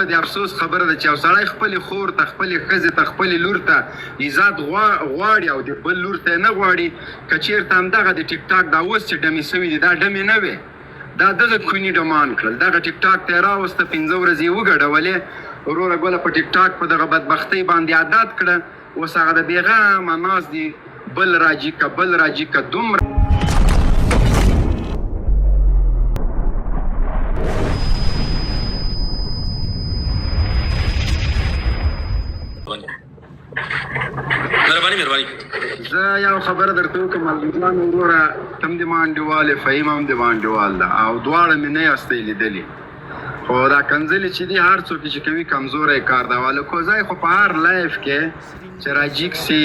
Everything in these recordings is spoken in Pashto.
د افسوس خبره ده چې یو سړی خپلې خور ته خپلې ښځې ته خپلې لور ته عزت غواړي او د بل لور ته یې نه غواړي که چېرته همدغه د ټیک ټاک دا اوس چې ډمې سوي دي دا ډمې نه وې دا دغه کوني ډمان کړل دغه ټیک ټاک ته یې راوسته 15 ورځې یې وګډولې وروره ګله په ټیک ټاک په دغه بدبختۍ باندې عادت کړه اوس هغه د بېغمه ناست دي بل راجي که بل راجي که دومره زه یو خبره درته وکړم ملګران وروره ته هم د ما انډیوال یې فهیم هم د ما انډیوال ده او دواړه مې نه یاستئ لیدلي خو دا کنځلې چې دي هر څوک چې کوي کمزوری کار ده والکو ځای خو په هر لایف کې چې راجیک سي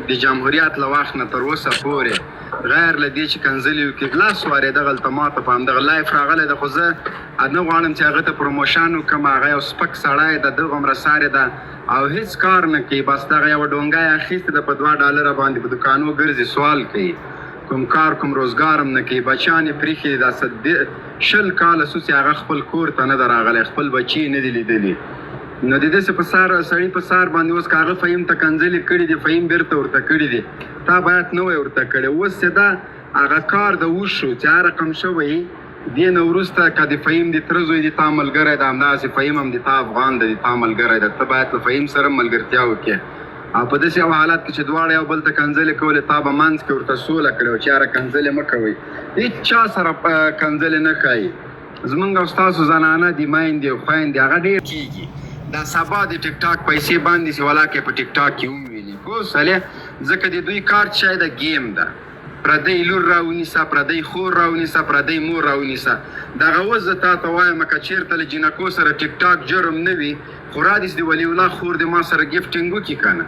د جمهوریت له وخت نه تر اوسه پورې غیر له دې چې کنځلې وکړي لاس وارېده غلطه ماته په همدغه لایف راغلی ده خو زه نه غواړم چې هغه ته پروموشن وکړم هغه یو سپک سړی ده دغومره سارې ده او هیڅ کار نه کوي بس دغه یوه ډونګی اخیستې ده په $2 باندې په دوکانو ګرځي سوال کوي کوم کار کوم روزګار هم نه کوي بچیان یې پرېښي داسې 20 کاله سوسې هغه خپل کور ته نه ده راغلی خپل بچي یې نه دي لیدلي نو د داسې په سر سړي په سر باندې اوس که هغه فهیم ته کنځلې کړي دي فهیم بېرته ورته کړي دي تا باید نه وی ورته کړی اوس چې دا هغه کار د وشو چې هر رقم شوی دې نه وروسته که د فهیم د تره زوی د تا ملګری ده همداسې فهیم هم د تا افغان ده د تا ملګری ده ته باید له فهیم سره ملګرتیا وکړې او په داسې یو حالت کې چې دواړه یو بل ته کنځلې کولې تا به منځ کې ورته سوله کړې وه چې یاره کنځلې مه کوئ هېڅ چا سره کنځلې نه کوي زمونږ او ستاسو زنانه دي میندې او خویندې هغه ډېر کېږي دا سبا د ټیک ټاک پیسې باندې سي ولاکې په ټیک ټاک کې وویني پوه سولې ځکه د دوی کار شی د گیم ده پردی لور راونیسه پردی خور راونیسه پردی مور راونیسه دغه اوس زه تا ته وایم که چېرته له جینکو سره ټیک ټاک جرم نه وي خو رادیس د ولی الله خور د ما سره ګفټینګ وکړي که نه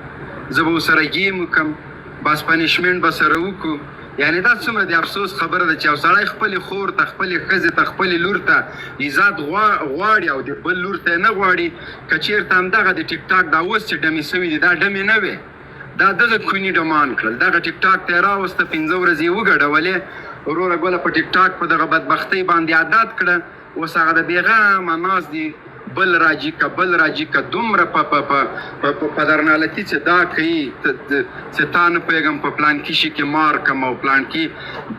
زه به ورسره گیم وکړم بس پنشمنټ به سره وکړو یعنې دا څومره د افسوس خبره ده چې یو سړی خپلې خور ته خپلې ښځې ته خپلې لور ته عزت غواړي او د بل لور ته یې نه غواړي که چېرته همدغه د ټیک ټاک دا اوس چې ډمې سوي دي دا ډمې نه وې دا دغه کوني ډمان کړل دغه ټیک ټاک ته یې راوسته 15 ورځې یې وګډولې وروره ګله په ټیک ټاک په دغه بدبختۍ باندې عادت کړه اوس هغه د بېغمه ناست دي بل راجي که بل راجي که دومره په درنالتي چې دا کوي چې تا نه پوهېږم په پلانکي شي کې مار کم او پلانکي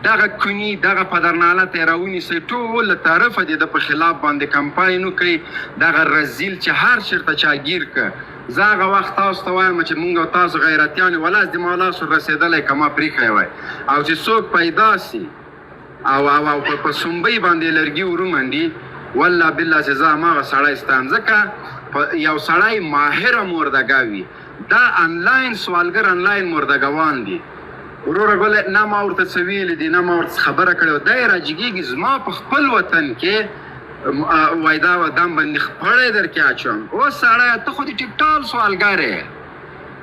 دغه کوني دغه په درنالت یې راونیسئ ټول له طرفه د ده په خلاف باندې کمپاین وکړئ دغه رزیل چې هر چېرته چا ګیر که زه هغه وخت تاسو ته وایم چې مونږ او تاسو غیرتیان یو ولاس د ما لاسو رسېدلی که ما پرېښی وای او چې څوک پیدا سي او په سنبۍ باندې لرګي ورومنډي والله بالله چې زه هماغه سړی ستایم ځکه یو سړی ماهره مردګه وي دا انلاین سوالګر انلاین مردګوان دي وروره ګله نه ما ورته څه ویلي دي نه ما ورته خبره کړې وه دی راجګېږي زما په خپل وطن کې وای دا دم باندې خپړی در کې اچوم اوس سړی ته خو د ټیکټال سوالګر یې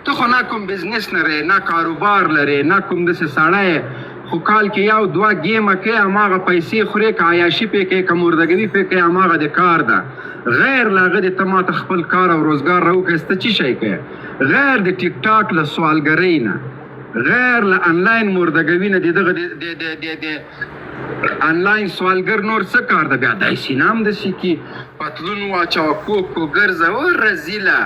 ته خو نه کوم بزنس لرې نه کاروبار لرې نه کوم داسې سړی خو کال کې یو 2 ګیمه کوې هماغه پیسې خورې که عیاشي پې کوې که مردګوي پې کوې هماغه د کار ده غیر له هغه د ته ماته خپل کار او روزګار راوکړې ته څه شی کوې غیر د ټیک ټاک له سوالګرۍ نه غیر له انلاین مردګوي نه د دغه د انلاین سوالګر نور څه کار ده بیا داسې نه هم داسې کې پتلون واچوه کوکو ګرځه او رزیله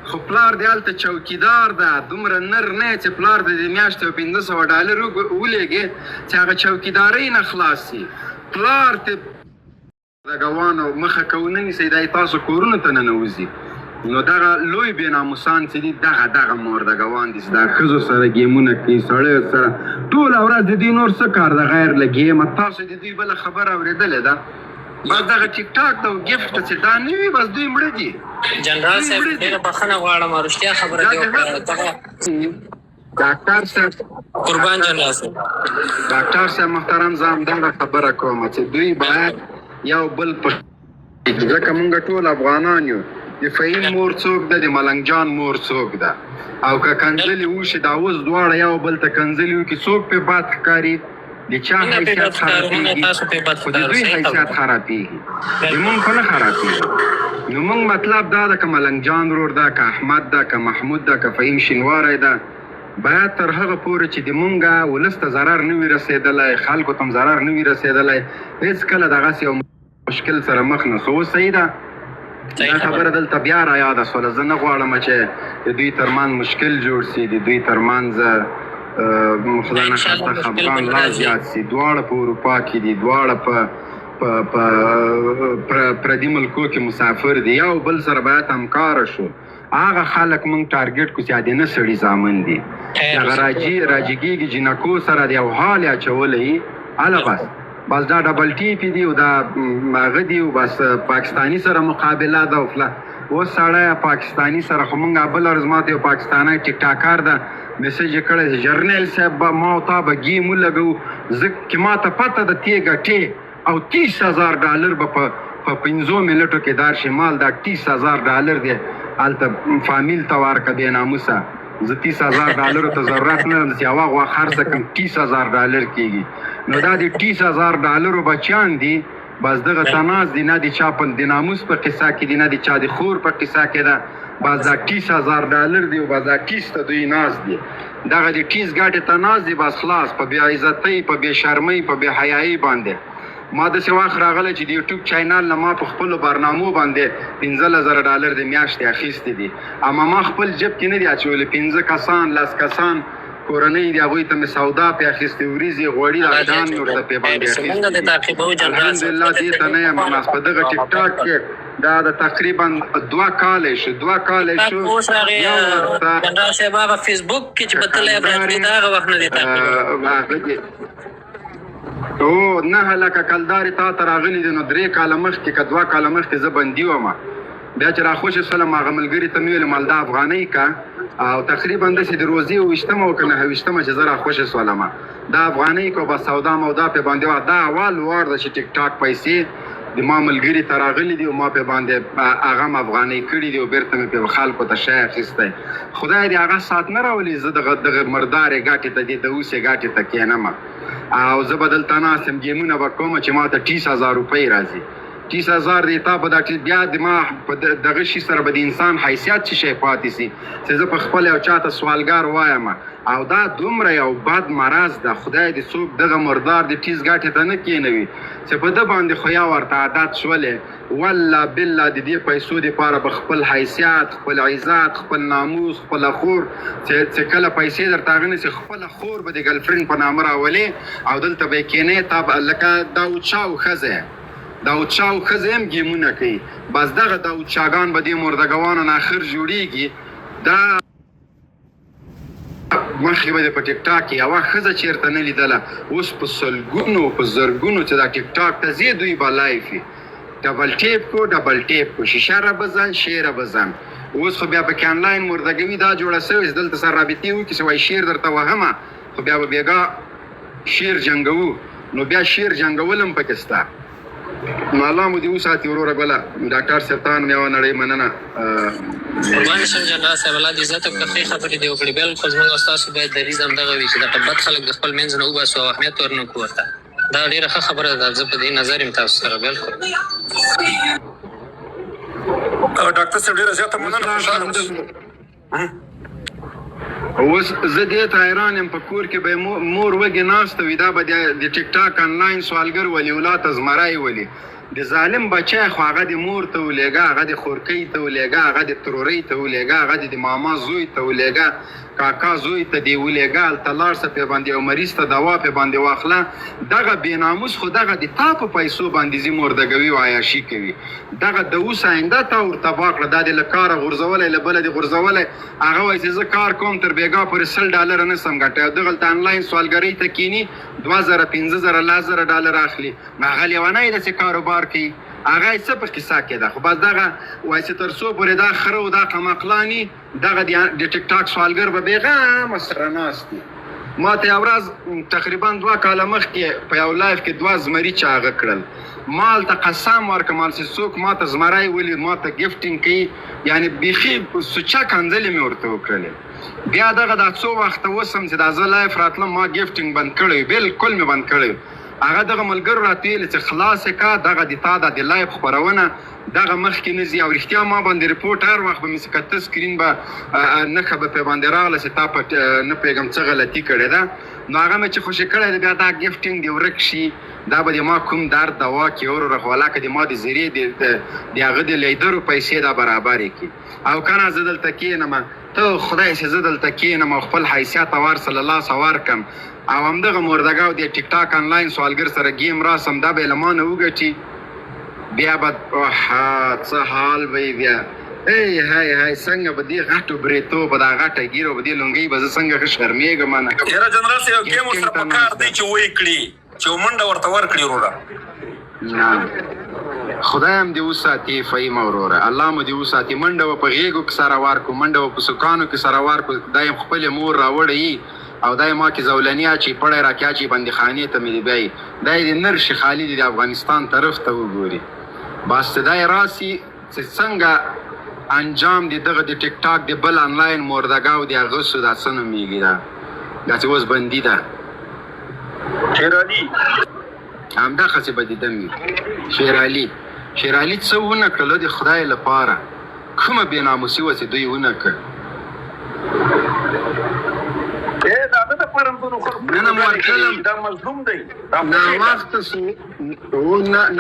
خو پلار دی هلته چوکیدار ده دومره نر نه چې پلار د میاشتې $500 ولېږې چې هغه چوکیدارۍ نه خلاص شي پلار ته دګوانو مخه کو نه نیسئ دا تاسو کورونو ته ننوځي نو دغه لوی بېناموسان چې دي دغه مردګوان دي چې دا ښځو سره ګیمونه کوي سړیو سره ټوله ورځ د دوی نور څه کار ده غیر له ګیمه تاسو د دوی بله خبره اورېدلې ده بس دغه ټیک ټاک د ګفټ چې دا نه وي بس دوی مړه دي جنرال صاحب ډېره بخښنه غواړم رښتیا خبره دې وکړه ډاکټر صاحب قربان جنرال صاحب ډاکټر صاحب محترم زه همدغه خبره کوم چې دوی باید یو بل ځکه مونږ ټول افغانان یو د فهیم مور څوک ده د ملنګ جان مور څوک ده او که کنځلې وشي دا اوس دواړه یو بل ته کنځلې وکړي څوک پې بد ښکاري د چا حیثیت خرابېږي خو د دوی حیثیت خرابېږي د مونږ خو نه خرابېږي نو مونږ مطلب دا ده که ملنګ جان ورور ده که احمد ده که محمود ده که فهیم شینواری ده باید تر هغه پورې چې د مونږه ولس ته ضرر نه وي رسېدلی خلکو ته هم ضرر نه وي رسېدلی هېڅکله دغسې یو مشکل سره مخ نه سو. اوس صحیح ده دا خبره دلته بیا را یاده شوله. زه نه غواړم چې د دوی ترمنځ مشکل جوړ شي، د دوی ترمنځ خدای نخواسته خفګان لا زیات شي. دواړه په اروپا کې دي، دواړه په پردي ملکو کې مسافر دي. یو بل سره باید همکاره شو. هغه خلک موږ ټارګټ کړو چې ادینه سړي زامن دي، هغه راجګېږي جنکو سره د یو حال یې اچولی هله بس دا ډبل ټیپې دي او دا هغه دي او بس پاکستاني سره مقابله ده. اوس سړی پاکستاني سره خو موږ بل ورځ ما ته یو پاکستانی ټیک ټاکر ده میسج یې کړی چې جرنیل صاحب به ما او تا به ګیم ولګوو، ځکه ما ته پته ده تی ګټې او $30,000 به په 5 منټو کې دار شمال دا $30,000 دی هلته فامیل ته ورکړه بې ناموسه. زه $30,000 ته ضرورت نه لرم چې یوه غوا خرڅه کړم $30,000 کېږي. نو دا د $30,000 بچیان دي، بس دغه تناز دي، نه د چا په د ناموس په قصه کې دي، نه د چا د خور په قصه کې ده. بس دا $30,000 دی او بس دا ټیس ته دوی ناز دي. دغه د ټیس ګاټې ته ناز دي، بس خلاص په بې عزتۍ، په بې شرمۍ، په بې حیایۍ باندې. ما داسې وخت راغلی چې د یوټیوب چینل نه ما په خپلو برنامو باندې $15,000 د میاشتې اخیستې دي، اما ما خپل جب کې نه دي اچولي. 5 کسان 10 کسان کورنۍ دي، هغوی ته مې سودا پې اخیستې، وریځې غوړي دغان مې ورته پې باندې اخیستې. الحمدلله دې ته نه یم بس په دغه ټیک ټاک کې دا د تقریبا 2 کاله شو. اوس هغې جنرال صاحب هغه فیسبوک کې چې به تلی براتلي د هغه وخت نه دی تقریبا او نه هلکه کلدارې تا ته راغلي دي. نو 3 کاله مخکې که 2 کاله مخکې زه بندي وم، بیا چې راخوشې شولم هغه ملګري ته مې ویل مالدا افغانۍ که او تقریبا داسې د روزي 28مه او که 9 چې زه راخوشې شولم دا افغانۍ که بس سودا مودا پې باندې وه. دا اول وار ده چې ټیک ټاک پیسې د ما ملګري ته راغلي دي او ما پې باندې هغه م افغانۍ کړي دي او بېرته مې پې خلکو ته شی اخیستی. خدای دې هغه ساعت نه راولي زه دغه مردارې ګاټې ته دې د اوسې ګاټې ته کښېنم او زه به دلته ناست یم ګیمونه به کوم چې ما ته $30,000 راځي. 30,000 دی تا به دا بیا د ما په دغه شي سره به د انسان حیثیت څه شی پاتې سي چې زه په خپل یو چا ته سوالګار وایم. او دا دومره یو بد مرض ده، خدای دې څوک دغه مردار د ټیز ګاټې ته نه کېنوي چې په ده باندې خو یا ورته عادت شولې. والله بالله د دې پیسو دپاره به خپل حیثیت، خپل عزت، خپل ناموس، خپله خور چې کله پیسې درته هغه نیسي خپله خور به د ګرلفرینډ په نامه راولې او دلته به یې کېنې تا به لکه داود شاه او ښځه داود شاه او ښځه هم ګیمونه کوي. بس دغه داود شاهګان به دې مردګوانو نه آخر جوړېږي. دا مخکې به د په ټیک ټاک کې یوه ښځه چېرته نه لیدله، اوس په سلګونو په زرګونو چې دا ټیک ټاک ته ځې دوی به لایف وي. ډبل ټیپ کو شیشه را بزن شیر بزن. اوس خو بیا پکې آنلاین مردګوي دا جوړه سوې چې دلته سره رابطې وکړي چې وایي شیر درته وهمه خو بیا به بېګا شیر جنګوو. نو بیا شیر جنګول هم پکې سته. نو الله مو دې وساتي وروره ګله ډاکټر صاحب ته هم یوه نړۍ مننه. قربان شم جنرال صاحب الله دې عزت وکړه. ښې خبرې دې وکړې. بلکل زموږ او ستاسو باید دریځ همدغه وي چې دغه بد خلک د خپل منځ نه وباسو او اهمیت ورنه کړو ورته. دا ډېره ښه خبره ده. زه په دې نظر یم تاسو سره بلکل. ډاکټر صاحب ډېره زیاته مننه. اوس زه دې ته حیران یم په کور کې به مور وږې ناسته وي دا به د ټیک ټاک آنلاین سوالګر ولي اولاد ته زمری ولي. د ظالم بچی خو هغه د مور ته ولېږه، هغه د خورکۍ ته ولېږه، هغه د ترورۍ ته ولېږه، هغه د ماما زوی ته ولېږه، کاکا زوی ته دې ولېږه، هلته لاړ شه پې باندې یو مریض ته دوا پې باندې واخله. دغه بې ناموس خو دغه د تا په پیسو باندې ځي مردګوي او عیاشي کوي. دغه د اوس آینده تا ورته پاک کړه دا دې له کاره غورځولی له بله دې غورځولی. هغه وایي چې زه کار کوم تر بېګا پورې $100 نه سم ګټی او دغلته آنلاین سوالګرۍ ته کښېني 2,000 $15,000 $10,000 اخلي. هغه لیونی ده چې کاروبار کوي هغه یې څه په کیسه کې ده. خو بس دغه وایي چې تر څو پورې دا خره او دا قمقلاني دغه د ټیک ټاک سوالګر به بېغمه سره ناست دي. ما ته یو ورځ تقریبا 2 کاله مخکې په یو لایف کې 2 زمري چاغه کړل. ما هلته قسم ورکړم چې څوک ما ته زمری ولي ما ته ګفټینګ کوي یعنې بیخي سوچه کنځلې مې ورته وکړلې. بیا دغه دا څو وخته اوسم چې دا زه لایف راتلم ما ګفټینګ بند کړی بالکل مې بند کړی. هغه دغه ملګرو راته ویلې چې خلاص یې کا دغه د تا د لایف خپرونه دغه مخکې نه ځي او رښتیا ما باندې رپورټ هر وخت به مې څه کته سکرین به نښه به پې باندې راغله چې تا په نه پوهېږم څه غلطي کړې ده. نو هغه مې چې خوشي کړی دی بیا دا ګفټینګ دې ورک شي دا به د ما کوم درد دوا کړي وروره خو هلکه د ما د زیرې د هغه د لیدرو پیسې دا برابرې کړي او که نه زه دلته کښېنم ته خدای چې زه دلته کښېنم او خپل حیثیت او هر څه له لاسه ورکړم او همدغه مردګو د ټیک ټاک انلاین سوالګر سره ګیم راسم دا به یې له ما نه وګټي بیا به څه حال به یې بیا هی څنګه به دې غټو بریتو به دا غټه ګیرو به دې لونګۍ به زه څنګه ښه شرمېږم نه یاره جنرال صاحب ګیم ورسره په کار دی چې ویې کړي چې منډه ورته ورکړي وروره خدای هم دې وساتي فهیمه وروره الله مو دې وساتي منډه به په غېږو کې سره ورکړو منډه به په سوکانو کې سره ورکړو دا یې خپلې مور راوړی او دا یې ما کې زولني اچي پړی راکې اچي بندیخانې ته مې دې بیایي دا یې د نرشي خالي د افغانستان طرف ته وګوري بس دا یې راسي چې څنګه انجام د دغه د ټیک ټاک د بل انلاین مردګاو د هغه سو دا څه نومېږي دا چې اوس بندي ده شیرعلي همدغسې به د دم وي شیرعلي څه ونه کړله د خدای لپاره کومه بېناموسي وه چې دوی ونه کړ نن هم ورتلم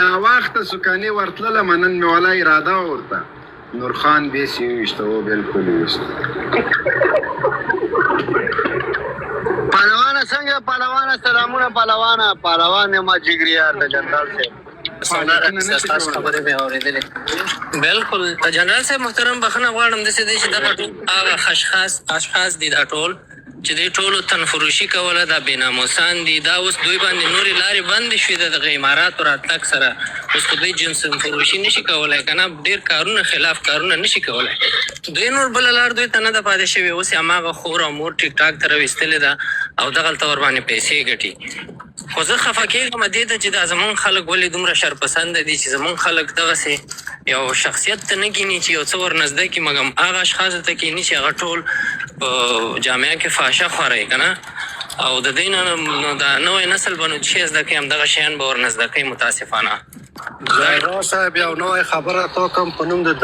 ناوخته سو کنې ورتللم نن مې والا اراده وه ورته نورخان بیس یې وویشته و بلکل یې ویشته پهلوانه څنګه پهلوانه سلامونه پهلوان یم جګریار د جنرال صاحب خبرې مې اورېدلې بالکل جنرال صاحب محترم بخښنه غواړم داسې دی چې دغه هغه اشخاص دي دا ټول چې دوی ټولو تنفروشي کوله دا بېناموسان دي دا اوس دوی باندې نورې لارې بندې شوې د دغه اماراتو راتګ سره اوس خو دوی جنس تنفروشي نشي کولی که نه ډېر کارونه خلاف کارونه نشي کولی دوی نور بله لار دوی ته نه ده پاتې شوې اوس یې هماغه خور او مور ټیک ټاک ته راویستلې ده او دغلته ورباندې پیسې ګټي خو زه خفه کېږم دې ته چې دا زمونږ خلک ولې دومره شرپسنده دي چې زمونږ خلک دغسې یو شخصیت ته نه ګیني چې یو څه ورنزده کړي مګم هغه اشخاصو ته کښېني چې هغه ټول په جامعه کې فاحشه خوروي که نه او د دې نه دا نوی نسل به نو چې زده کوي همدغه شیان به ورنزده کوي متاسفانه جنرال صاحب یو نوی خبره تو کوم په نوم د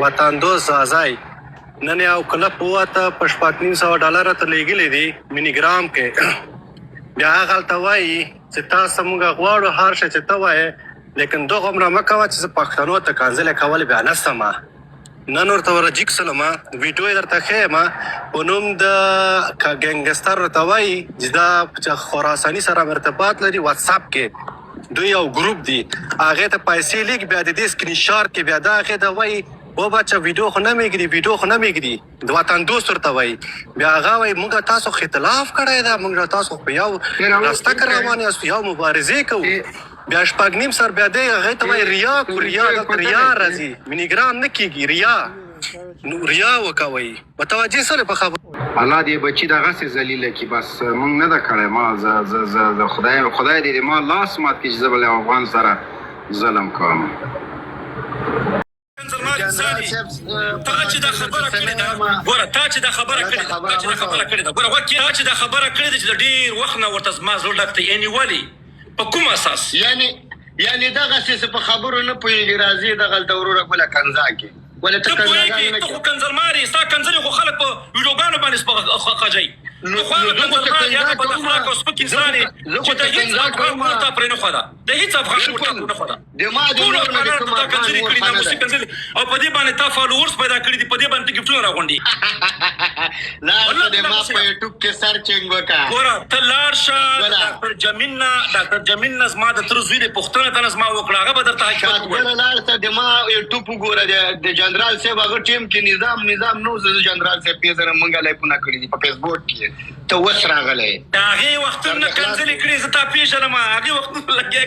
وطن دوست ځاځی نن یو کلپ ووته په $950 ته لیږلي دي مینیګرام کې بیا هغه هلته وایي چې تاسو موږ غواړو هر شی چې ته وایې لیکن دغه عمره مه کوه چې زه پښتنو ته کنځلې کول بیا نستمه نن ورته ورجیک سلمه ویډیو یې درته ښیم په نوم د ګنګستر ورته وایي چې دا خراساني سره ارتباط لري واتساپ کې دوی یو ګروپ دي هغې ته پیسې لیک بیا د دې سکرین شاټ کې بیا دا هغې ته وایي و بچه ویډیو خو نه میږدي د وطن دوست ورته وایي بیا هغه وایي موږ تاسو اختلاف کړی ده موږ تاسو په یو راسته کې روان یاست یو مبارزې کوو بیا شپږ نیم سر بیا دی هغې ته وایي ریا راځي مینیګرام نه کېږي ریا وکوئ متوجه سره په خبر الله دې بچي دغسې ذلیله کړي بس موږ نه ده کړی ما خدای دې ما لاس مات کړي چې زه به له افغان سره ظلم کوم تا چې دا خبره کړې ده ګوره تا چې دا خبره کړې ده ګوره وکې تا چې دا خبره کړې ده چې د ډېر وخت نه ورته زما زړه ډک دی یعنې ولې په کوم اساس یعنې دغسې په خبرو نه پوهېږي راځي دغلته وروره بله کنځا کې ولې ته پوهېږي ته خو کنځرمارې ستا کنځلې خو خلک په ویډیوګانو باندې خجوي پخوانو کنځرمار یا به د خوراک او سپک انسان یې چې د هېڅ افغان مور ته پرې نه خوده د هېڅ افغان مور ته نه خوده ټولو افغانانو ته تا کنځلې کړي ناموسي کنځلې او په دې باندې تا فالوورس پیدا کړي دي په دې باندې ته ګفټونه راغونډي ګوره ته لاړ شه ډاکټر جمیل نه زما د تره زوی دی پوښتنه ته نه زما وکړه هغه به درته حقیقت ووایي د جنرال صاحب هغه ټیم کې نظام نو زه جنرال صاحب پیژنم موږ لایفونه کړي دي په فیسبوک کې ته اوس راغلی هغې وختونه کنځلې کړي زه تا پېژنم هغې وختونه لګیا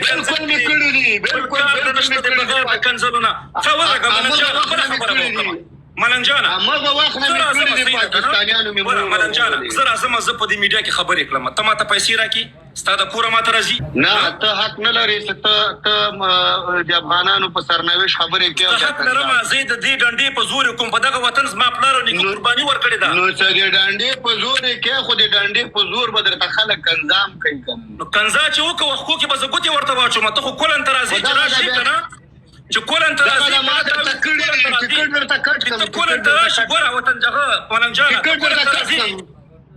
کنځلونه ښه ولګه ملنجانه بله خبره به وکړم ملنجانه زه راځم زه په دې میډیا کې خبرې کړم ته ما ته پیسې راکړي ستا د کوره ما ته راځي نه ته حق نه لرې چې ته د افغانانو په سرنوشت خبرې کوې ته حق لرم زه د دې ډنډې په زور یې کوم په دغه وطن زما پلار او نیکه قرباني ورکړې ده نو چې د ډنډې په زور یې کوې خو د ډنډې په زور به درته خلک کنځام کوي نو کنځا چې وکړه وښکو کې به زه ګوتې ورته واچوم ته خو کولن ته راځې چې راشي که نه چې کولن ته راشي کولن ته راشي ګوره وطن هغه ملنجانه کولن ته راځي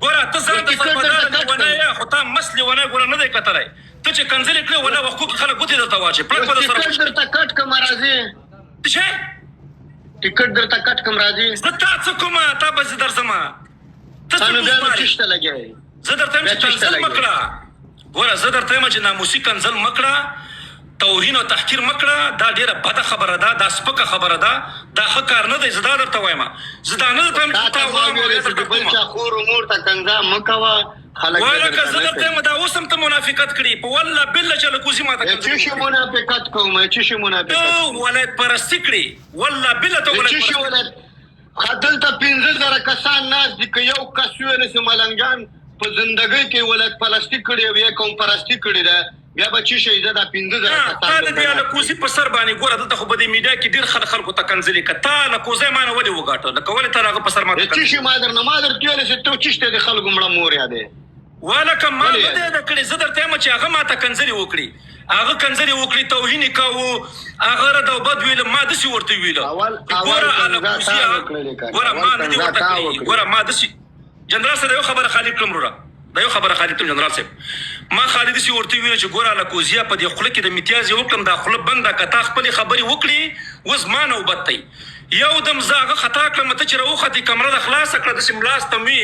ګوره ته ځان د سربداره ونه یې خو تا مسلې ونه ګوره نه دی کتلی ته چې کنځلې کړې ولا وخت کې خلک ګوتې درته واچي پړک په سره ټیکټ درته کټ کوم راځي څه ټیکټ درته کټ کوم راځي زه تا څه کومه تا به زه درځم ته څه نو بیا ګوزمارې چشته لګي زه درته یم چې کنځل مه کړه ګوره زه درته یم چې ناموسي کنځل مه کړه توهین او تحقیر مه کړه دا ډېره بده خبره ده دا سپکه خبره ده دا ښه کار نه دی زه دا درته وایم زه دا نه درته وایم چې تا وایم بل چا خور مور ته کنځا مه کوه ولکه زه درته یم دا اوس هم ته منافقت کړي په والله بالله چې له کوزي ماته څه شي منافقت کوم څه شي منافقت ولایت پرستی کړي والله بالله ته څه شي ولایت خدل ته 15000 کسان ناس دي که یو کس ویل سي ملنګان په زندګۍ کې ولایت پلاستیک کړي او یا کوم پرستی کړي ده بیا به چی شي دا 15000 کسان دا د کوزي په سر باندې ګوره دلته خو په دې میډیا کې ډېر خلکو ته کنځلې که تا له کوزی ما نه ولې وګاټه لکه ولې ته هغه په سر ماته چی شي ما در ویلی سي ته چشته د خلکو مړه مور یادې ولکه ما نه دی ده کړې زه درته یم چې هغه ماته کنځلې وکړي هغه کنځلې وکړي توهین یې کوو هغه رد او بد ویله ما داسې ورته ویله ګوره اله کوزیه ګوره ما نه دي ورته کړي ګوره ما داسې جنرال سره یو خبره خالي کړم وروره دا یو خبره خالي کړم جنرال صاحب ما خالد سي ورته ویل چې ګوره اله کوزیه په دې خوله کې د امتیاز یې وکړم دا خوله بنده که تا خپلې خبرې وکړي اوس ما نوبت دی یو دم زه هغه خطا کړم ته چې راوختې کمره د خلاصه کړه داسې ملاس ته وي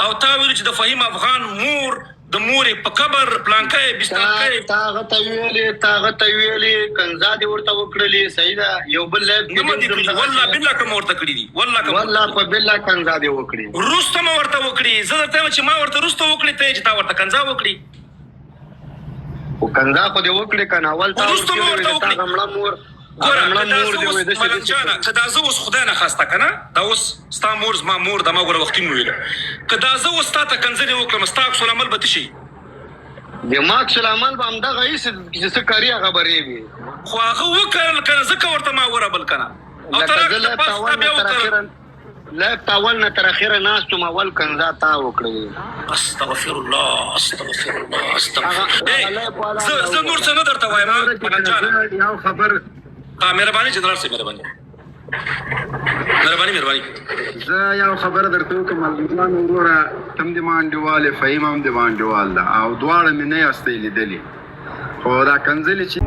او تا ویل چې د فهیم افغان مور د مورې په قبر پلانکی بستانکی تا هغه ته ویلې کنځا دې ورته وکړلې صحیح ده یو بل نه مې دې کړي والله بالله که مې ورته کړي دي والله په بالله کنځا دې وکړي وروسته مې ورته وکړي زه درته یم چې ما ورته وروسته وکړي ته چې تا ورته کنځا وکړي خو کنځا خو دې وکړي که نه اول تا وروسته مې ورته وکړي تا مړه مور ګوره ملنګ جانه که دا زه اوس خدای نه خواسته که نه دا اوس ستا مور زما مور ده ما ګوره وختي مې ویله که دا زه اوس تا ته کنځلې وکړم ستا عکس العمل به څه شي د ما عکس العمل به همدغه هېڅ چې څه کاري هغه خبرې وي خو هغه وکړل که نه ځکه ورته ما وربل که نه او تر لږ تاول نه تر اخره ناست وم اول کنځا تا وکړې استغفر الله استغفر الله استغفر زه نور څه نه درته وایم ملنګ جانه یو خبر مهرباني جنرال صاحب مهرباني زه یو خبره درته وکړم ملګران وروره تم دې ما انډیوال فهیم هم دې ما انډیوال ده او دواړه مې نه یاستئ لیدلي خو دا کنځلې چې